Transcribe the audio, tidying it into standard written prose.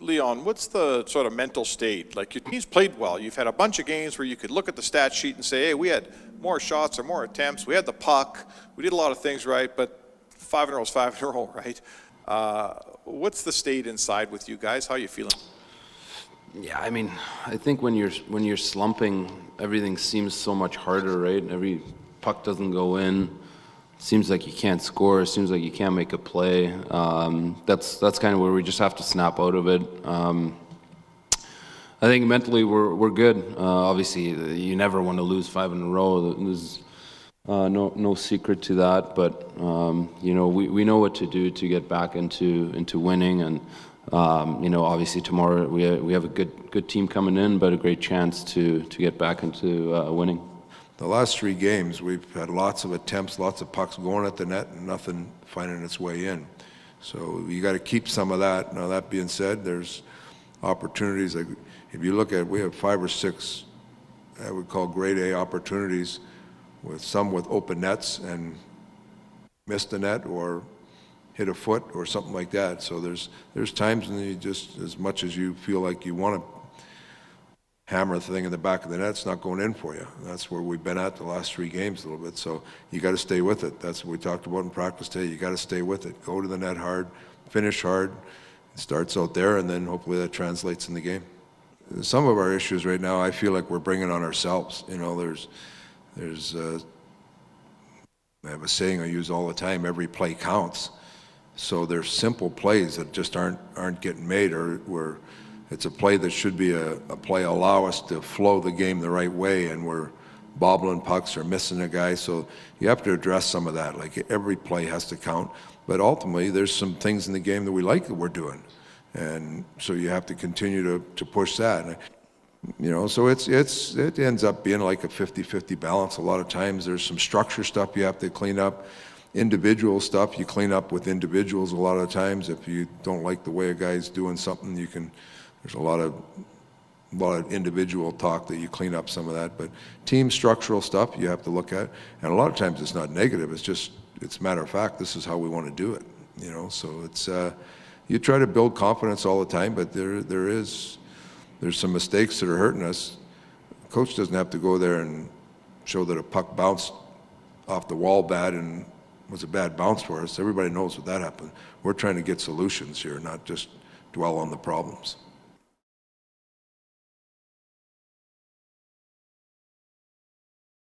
Leon, what's the sort of mental state? Like, your team's played well. You've had a bunch of games where you could look at the stat sheet and say, hey, we had more shots or more attempts. We had the puck. We did a lot of things right, but 5 in a row is 5 in a row, right? What's the state inside with you guys? How are you feeling? Yeah, I mean, I think when you're slumping, everything seems so much harder, right? Every puck doesn't go in. Seems like you can't score. It seems like you can't make a play. That's kind of where we just have to snap out of it. I think mentally we're good. Obviously, you never want to lose 5 in a row. There's no secret to that. But you know, we know what to do to get back into winning. And you know, obviously tomorrow we have a good team coming in, but a great chance to get back into winning. The last 3 games, we've had lots of attempts, lots of pucks going at the net, and nothing finding its way in. So you got to keep some of that. Now, that being said, there's opportunities. Like, if you look at, we have 5 or 6, I would call grade A opportunities, with some with open nets and missed the net or hit a foot or something like that. So there's times when you just, as much as you feel like you want to hammer the thing in the back of the net, it's not going in for you. That's where we've been at the last 3 games a little bit. So you got to stay with it. That's what we talked about in practice today. You got to stay with it. Go to the net hard, finish hard. It starts out there, and then hopefully that translates in the game. Some of our issues right now, I feel like we're bringing on ourselves. You know, there's I have a saying I use all the time: every play counts. So there's simple plays that just aren't getting made, or where it's a play that should be a play allow us to flow the game the right way, and we're bobbling pucks or missing a guy. So you have to address some of that. Like, every play has to count. But ultimately, there's some things in the game that we like that we're doing, and so you have to continue to push that. And, you know, so it ends up being like a 50-50 balance. A lot of times there's some structure stuff you have to clean up. Individual stuff you clean up with individuals a lot of times. If you don't like the way a guy's doing something, you can. There's a lot of individual talk that you clean up some of that. But team structural stuff you have to look at, and a lot of times it's not negative. It's matter of fact. This is how we want to do it. You know, so it's you try to build confidence all the time, but there's some mistakes that are hurting us. The coach doesn't have to go there and show that a puck bounced off the wall bad and was a bad bounce for us. Everybody knows what that happened. We're trying to get solutions here, not just dwell on the problems.